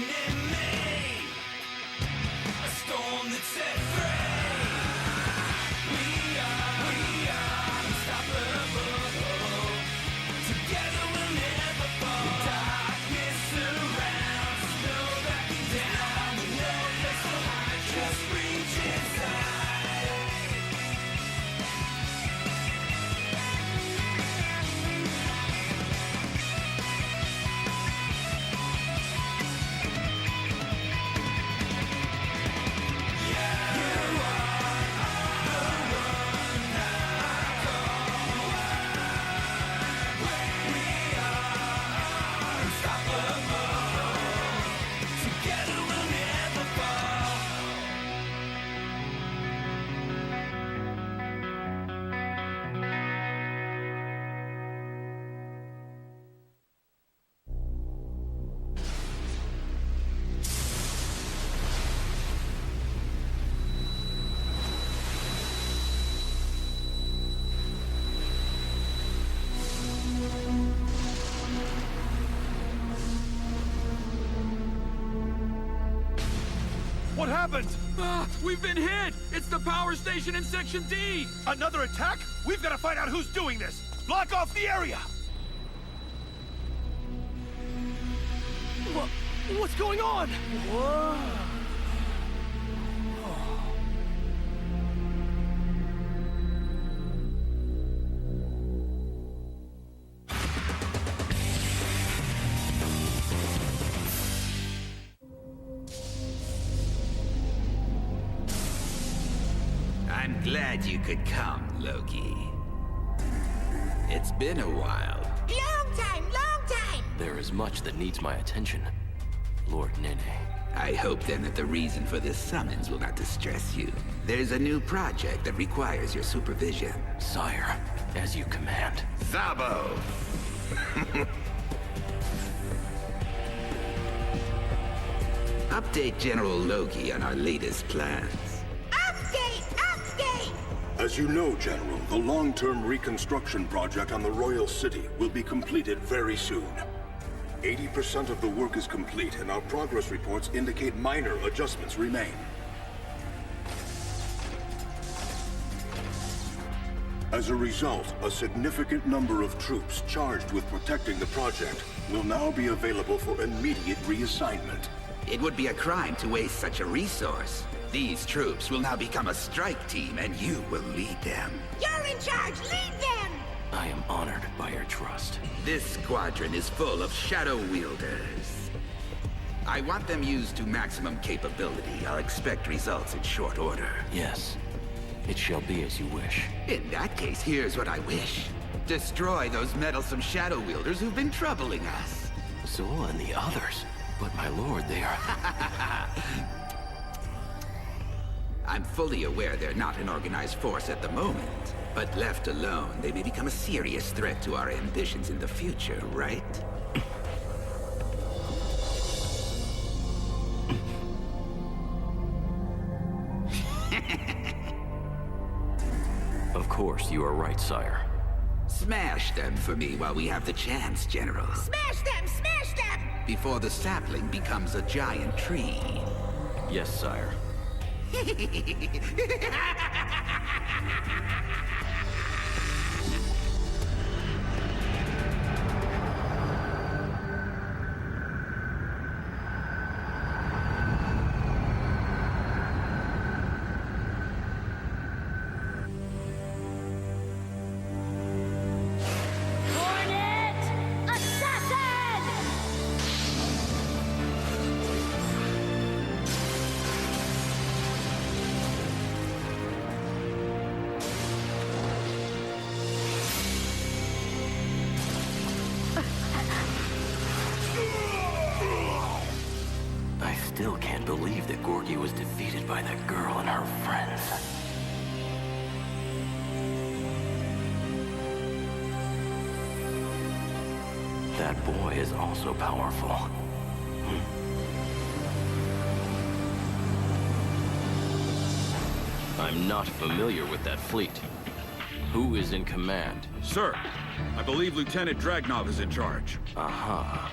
in me. A storm that set free. We are unstoppable. Together we'll never fall. The darkness surrounds us, no backing down. No place to hide, just reach inside. What happened? We've been hit! It's the power station in Section D! Another attack? We've got to find out who's doing this! Block off the area! What's going on? Whoa. I'm glad you could come, Loki. It's been a while. Long time, long time! There is much that needs my attention, Lord Nene. I hope then that the reason for this summons will not distress you. There's a new project that requires your supervision. Sire, as you command. Zabo! Update General Loki on our latest plans. Update! Update! As you know, General, the long-term reconstruction project on the Royal City will be completed very soon. 80% of the work is complete, and our progress reports indicate minor adjustments remain. As a result, a significant number of troops charged with protecting the project will now be available for immediate reassignment. It would be a crime to waste such a resource. These troops will now become a strike team, and you will lead them. You're in charge! Lead them! I am honored by your trust. This squadron is full of shadow wielders. I want them used to maximum capability. I'll expect results in short order. Yes, it shall be as you wish. In that case, here's what I wish. Destroy those meddlesome shadow wielders who've been troubling us. Zola and the others. But my lord, they are... I'm fully aware they're not an organized force at the moment. But left alone, they may become a serious threat to our ambitions in the future, right? Of course, you are right, sire. Smash them for me while we have the chance, General. Smash them! Smash them! Before the sapling becomes a giant tree. Yes, sire. I still can't believe that Gorky was defeated by that girl and her friends. That boy is also powerful. I'm not familiar with that fleet. Who is in command? Sir, I believe Lieutenant Dragnov is in charge. Aha.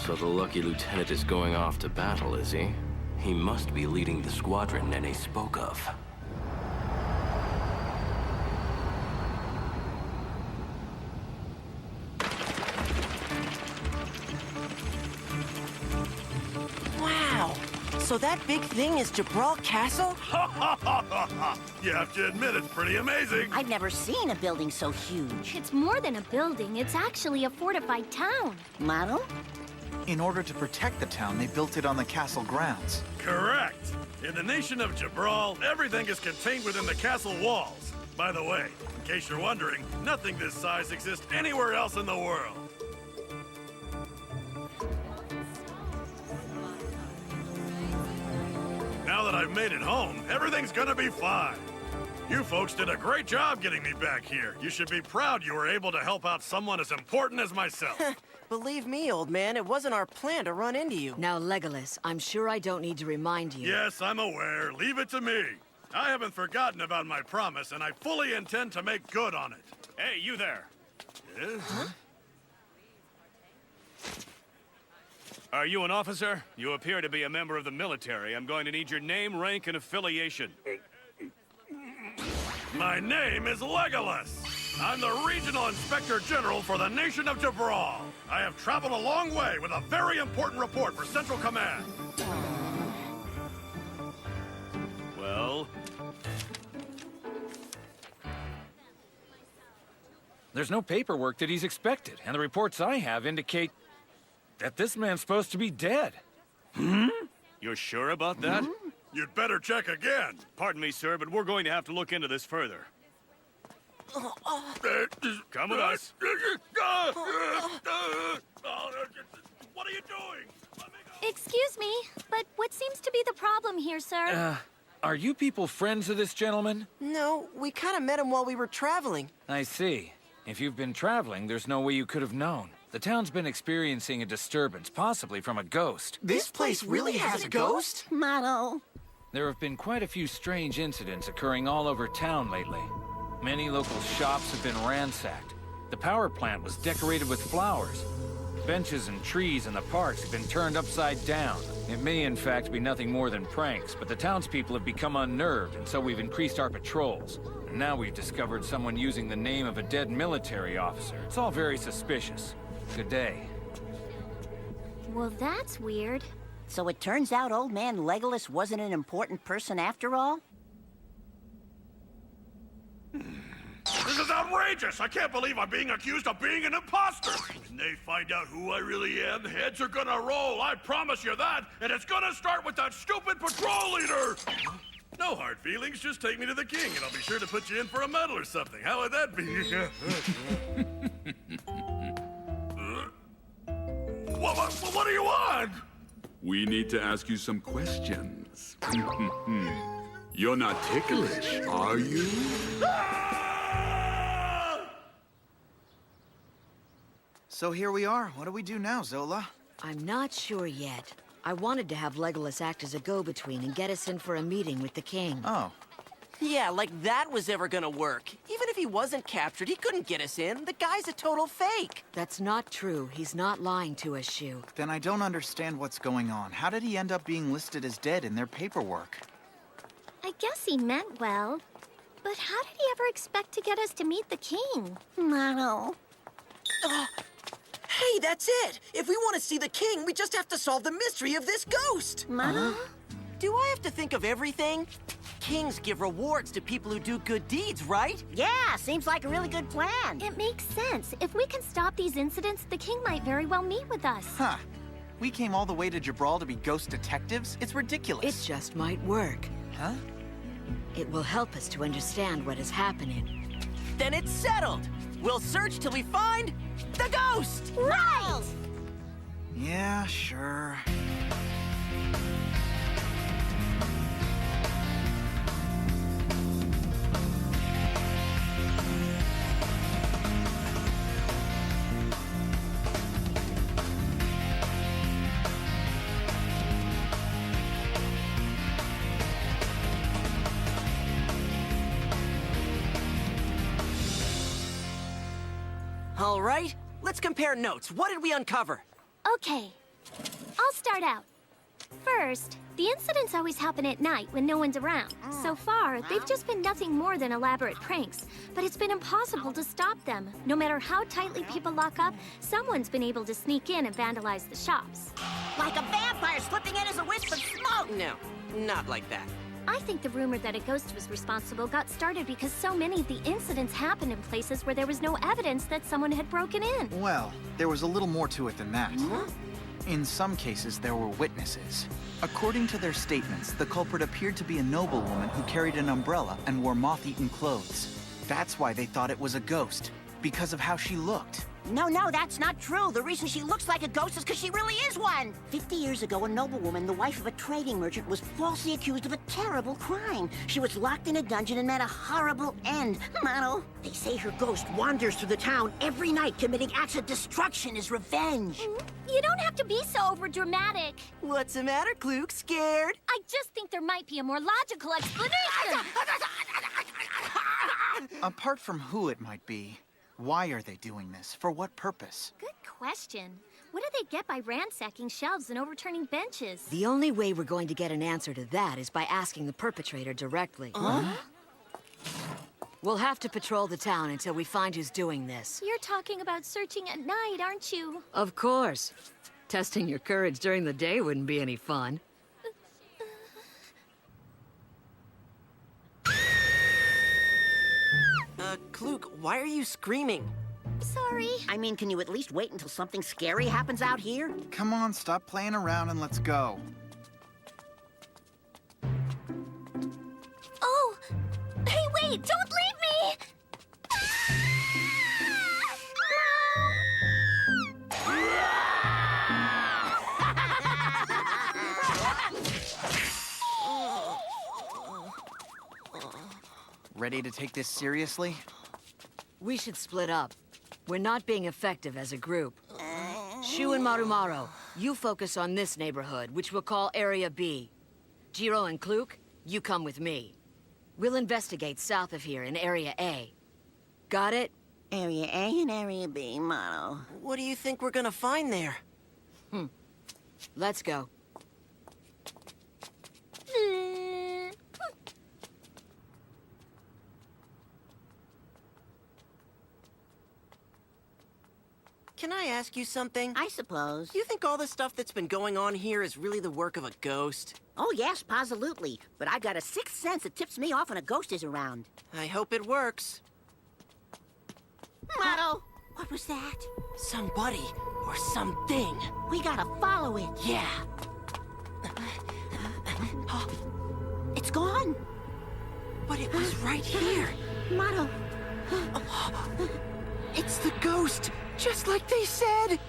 So the lucky lieutenant is going off to battle, is he? He must be leading the squadron Nene spoke of. Wow! So that big thing is Jabral Castle? You have to admit, it's pretty amazing. I've never seen a building so huge. It's more than a building. It's actually a fortified town. Model? In order to protect the town, they built it on the castle grounds. Correct. In the nation of Jabral, everything is contained within the castle walls. By the way, in case you're wondering, nothing this size exists anywhere else in the world. Now that I've made it home, everything's gonna be fine. You folks did a great job getting me back here. You should be proud you were able to help out someone as important as myself. Believe me, old man, it wasn't our plan to run into you. Now, Legolas, I'm sure I don't need to remind you. Yes, I'm aware. Leave it to me. I haven't forgotten about my promise, and I fully intend to make good on it. Hey, you there. Yes? Huh? Are you an officer? You appear to be a member of the military. I'm going to need your name, rank, and affiliation. My name is Legolas. I'm the Regional Inspector General for the nation of Jabral. I have traveled a long way with a very important report for Central Command. Well? There's no paperwork that he's expected, and the reports I have indicate that this man's supposed to be dead. You're sure about that? You'd better check again. Pardon me, sir, but we're going to have to look into this further. Come with us. What are you doing? Excuse me, but what seems to be the problem here, sir? Are you people friends of this gentleman? No, we kind of met him while we were traveling. I see. If you've been traveling, there's no way you could have known. The town's been experiencing a disturbance, possibly from a ghost. This place really has a ghost? Model. There have been quite a few strange incidents occurring all over town lately. Many local shops have been ransacked. The power plant was decorated with flowers. Benches and trees in the parks have been turned upside down. It may in fact be nothing more than pranks, but the townspeople have become unnerved, and so we've increased our patrols. And now we've discovered someone using the name of a dead military officer. It's all very suspicious. Good day. Well, that's weird. So it turns out old man Legolas wasn't an important person after all? This is outrageous! I can't believe I'm being accused of being an imposter! When they find out who I really am, heads are gonna roll, I promise you that! And it's gonna start with that stupid patrol leader! No hard feelings, just take me to the king, and I'll be sure to put you in for a medal or something. How would that be? What do you want? We need to ask you some questions. You're not ticklish, are you? So here we are. What do we do now, Zola? I'm not sure yet. I wanted to have Legolas act as a go-between and get us in for a meeting with the king. Oh. Yeah, like that was ever gonna work. Even if he wasn't captured, he couldn't get us in. The guy's a total fake. That's not true. He's not lying to us, Shu. Then I don't understand what's going on. How did he end up being listed as dead in their paperwork? I guess he meant well. But how did he ever expect to get us to meet the king? Model. Hey, that's it! If we want to see the king, we just have to solve the mystery of this ghost! Model? Do I have to think of everything? Kings give rewards to people who do good deeds, right? Yeah, seems like a really good plan. It makes sense. If we can stop these incidents, the king might very well meet with us. Huh. We came all the way to Jabral to be ghost detectives? It's ridiculous. It just might work. Huh? It will help us to understand what is happening. Then it's settled! We'll search till we find the ghost! Right! Yeah, sure. All right, let's compare notes. What did we uncover? Okay, I'll start out. First, the incidents always happen at night when no one's around. So far, they've just been nothing more than elaborate pranks. But it's been impossible to stop them. No matter how tightly people lock up, someone's been able to sneak in and vandalize the shops. Like a vampire slipping in as a wisp of smoke! No, not like that. I think the rumor that a ghost was responsible got started because so many of the incidents happened in places where there was no evidence that someone had broken in. Well, there was a little more to it than that. In some cases, there were witnesses. According to their statements, the culprit appeared to be a noblewoman who carried an umbrella and wore moth-eaten clothes. That's why they thought it was a ghost, because of how she looked. No, that's not true. The reason she looks like a ghost is because she really is one. 50 years ago, a noblewoman, the wife of a trading merchant, was falsely accused of a terrible crime. She was locked in a dungeon and met a horrible end. Mono, they say her ghost wanders through the town every night, committing acts of destruction as revenge. You don't have to be so overdramatic. What's the matter, Kluke? Scared? I just think there might be a more logical explanation. Apart from who it might be, why are they doing this? For what purpose? Good question. What do they get by ransacking shelves and overturning benches? The only way we're going to get an answer to that is by asking the perpetrator directly. We'll have to patrol the town until we find who's doing this. You're talking about searching at night, aren't you? Of course. Testing your courage during the day wouldn't be any fun. Kluke, why are you screaming? Sorry. I mean, can you at least wait until something scary happens out here? Come on, stop playing around and let's go. Oh! Hey, wait! Don't leave me! Ready to take this seriously? We should split up. We're not being effective as a group. Shu and Marumaru, you focus on this neighborhood, which we'll call Area B. Jiro and Kluke, you come with me. We'll investigate south of here in Area A. Got it? Area A and Area B, Mono. What do you think we're gonna find there? Let's go. Can I ask you something? I suppose. You think all the stuff that's been going on here is really the work of a ghost? Oh, yes, positively. But I got a sixth sense that tips me off when a ghost is around. I hope it works. Mono, what was that? Somebody or something. We gotta follow it. Yeah. It's gone. But it was right here. Mono. It's the ghost, just like they said.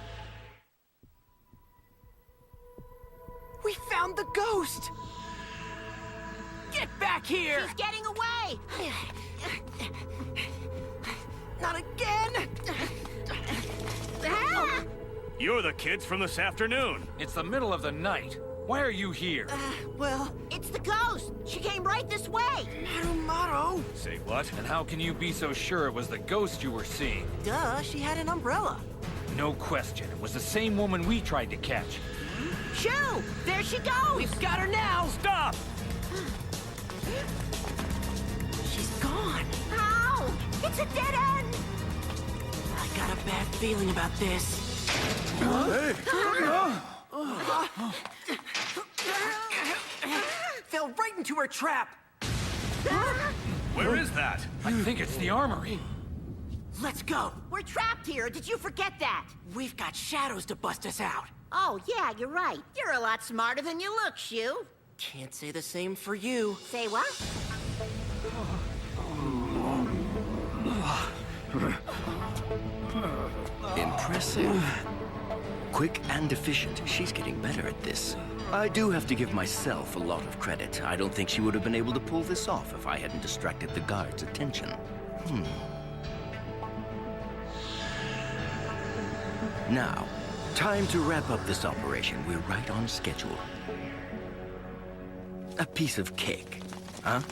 We found the ghost. Get back here. She's getting away. Not again. You're the kids from this afternoon. It's the middle of the night. Why are you here? Well, it's the ghost. She came right this way. Marumaru. Say what? And how can you be so sure it was the ghost you were seeing? Duh, she had an umbrella. No question. It was the same woman we tried to catch. Shoo! There she goes! We've got her now! Stop! She's gone. Ow! It's a dead end! I got a bad feeling about this. Fell right into her trap. Where is that? I think it's the armory. Let's go. We're trapped here. Did you forget that? We've got shadows to bust us out. Oh, yeah, you're right. You're a lot smarter than you look, Shu. Can't say the same for you. Say what? Impressive. Quick and efficient. She's getting better at this. I do have to give myself a lot of credit. I don't think she would have been able to pull this off if I hadn't distracted the guards' attention. Now, time to wrap up this operation. We're right on schedule. A piece of cake, huh?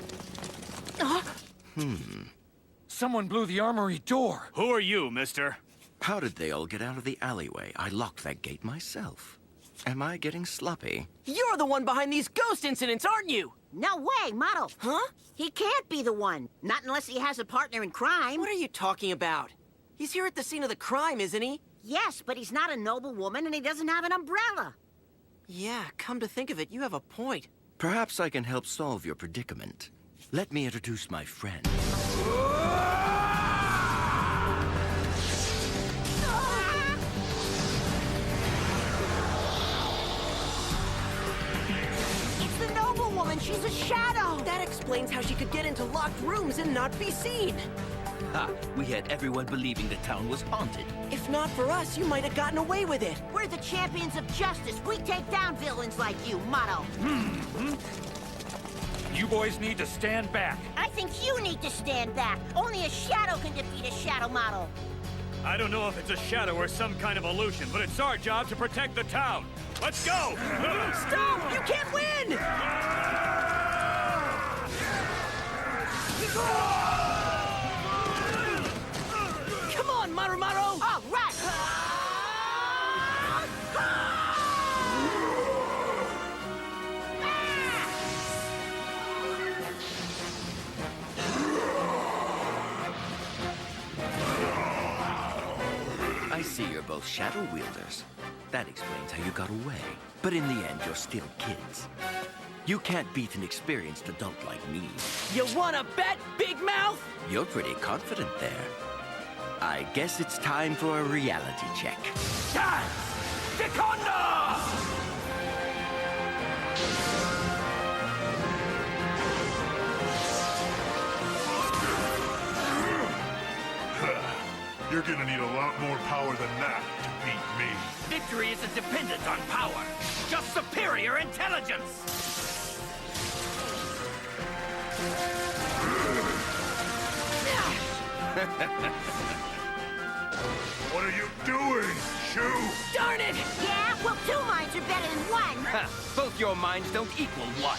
Someone blew the armory door. Who are you, mister? How did they all get out of the alleyway? I locked that gate myself. Am I getting sloppy? You're the one behind these ghost incidents, aren't you? No way, Model. Huh? He can't be the one. Not unless he has a partner in crime. What are you talking about? He's here at the scene of the crime, isn't he? Yes, but he's not a noble woman and he doesn't have an umbrella. Yeah, come to think of it, you have a point. Perhaps I can help solve your predicament. Let me introduce my friend. It's the noble woman. She's a shadow. That explains how she could get into locked rooms and not be seen. Ha! We had everyone believing the town was haunted. If not for us, you might have gotten away with it. We're the champions of justice. We take down villains like you, Motto. You boys need to stand back. I think you need to stand back. Only a shadow can defeat a shadow model. I don't know if it's a shadow or some kind of illusion, but it's our job to protect the town. Let's go! Stop! You can't win! Come on, Marumaru! All right! I see you're both shadow wielders. That explains how you got away. But in the end, you're still kids. You can't beat an experienced adult like me. You wanna bet, Big Mouth? You're pretty confident there. I guess it's time for a reality check. You're gonna need a lot more power than that to beat me. Victory isn't dependent on power, just superior intelligence. What are you doing, Shu? Darn it! Yeah, well, two minds are better than one. Both your minds don't equal one.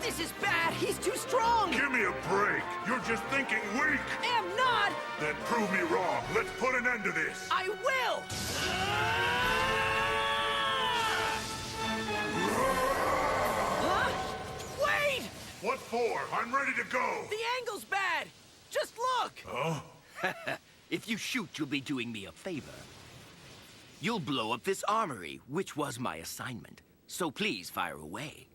This is bad! He's too strong! Give me a break. You're just thinking weak. Am not! Then prove me wrong. Let's put an end to this. I will! Huh? Wait! What for? I'm ready to go. The angle's bad! Just look! Huh? If you shoot, you'll be doing me a favor. You'll blow up this armory, which was my assignment. So please fire away.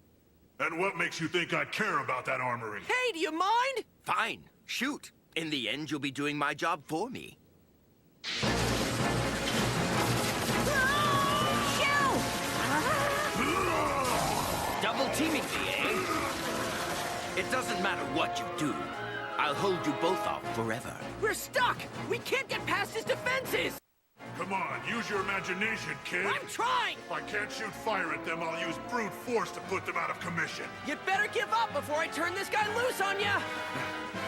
And what makes you think I care about that armory? Hey, do you mind? Fine, shoot. In the end, you'll be doing my job for me. Double teaming me, eh? It doesn't matter what you do. I'll hold you both off forever. We're stuck! We can't get past his defenses! Come on, use your imagination, kid. I'm trying! If I can't shoot fire at them, I'll use brute force to put them out of commission. You'd better give up before I turn this guy loose on ya!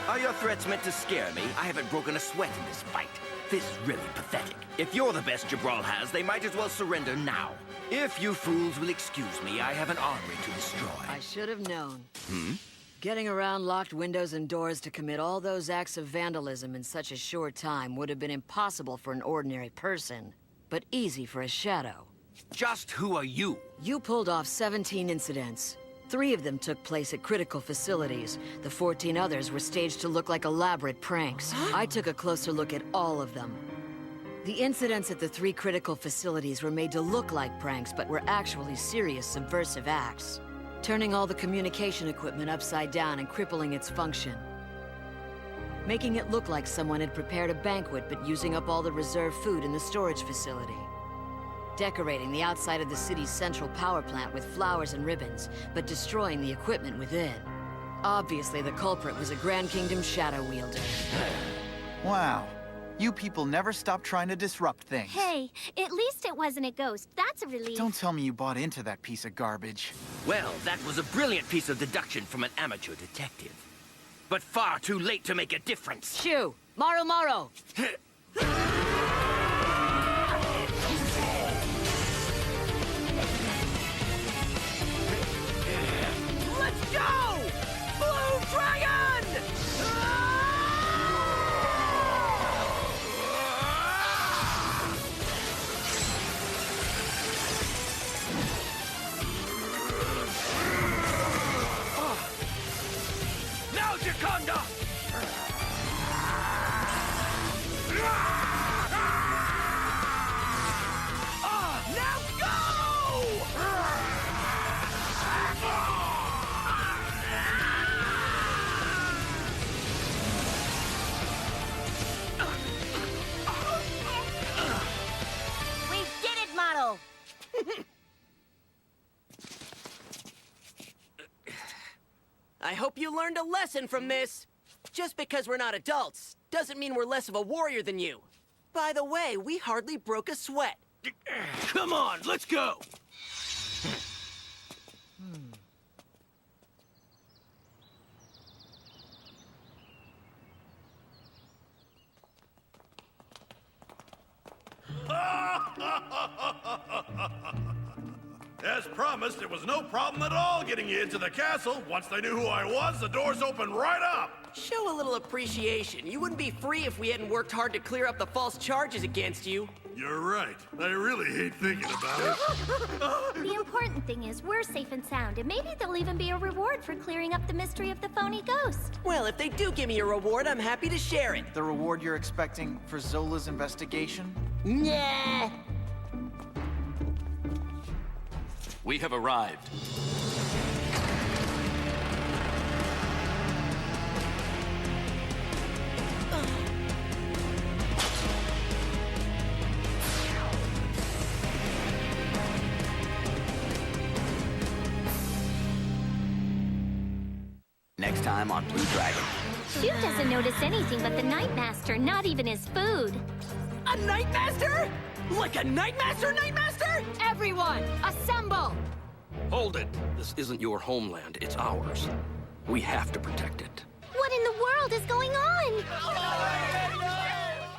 Are your threats meant to scare me? I haven't broken a sweat in this fight. This is really pathetic. If you're the best Jabral has, they might as well surrender now. If you fools will excuse me, I have an armory to destroy. I should have known. Hmm? Getting around locked windows and doors to commit all those acts of vandalism in such a short time would have been impossible for an ordinary person, but easy for a shadow. Just who are you? You pulled off 17 incidents. 3 of them took place at critical facilities. The 14 others were staged to look like elaborate pranks. I took a closer look at all of them. The incidents at the 3 critical facilities were made to look like pranks, but were actually serious subversive acts. Turning all the communication equipment upside down and crippling its function. Making it look like someone had prepared a banquet but using up all the reserve food in the storage facility. Decorating the outside of the city's central power plant with flowers and ribbons, but destroying the equipment within. Obviously, the culprit was a Grand Kingdom shadow wielder. Wow. You people never stop trying to disrupt things. Hey, at least it wasn't a ghost. That's a relief. Don't tell me you bought into that piece of garbage. Well, that was a brilliant piece of deduction from an amateur detective. But far too late to make a difference. Shoo! Maru! Let's go! Blue Dragon! I hope you learned a lesson from this. Just because we're not adults doesn't mean we're less of a warrior than you. By the way, we hardly broke a sweat. Come on, let's go! As promised, it was no problem at all getting you into the castle. Once they knew who I was, the doors opened right up. Show a little appreciation. You wouldn't be free if we hadn't worked hard to clear up the false charges against you. You're right. I really hate thinking about it. The important thing is we're safe and sound, and maybe there'll even be a reward for clearing up the mystery of the phony ghost. Well, if they do give me a reward, I'm happy to share it. The reward you're expecting for Zola's investigation? Nah. We have arrived. Next time on Blue Dragon. Shoot doesn't notice anything but the Nightmaster, not even his food. A Nightmaster? Like a Nightmaster? Everyone, assemble! Hold it. This isn't your homeland, it's ours. We have to protect it. What in the world is going on?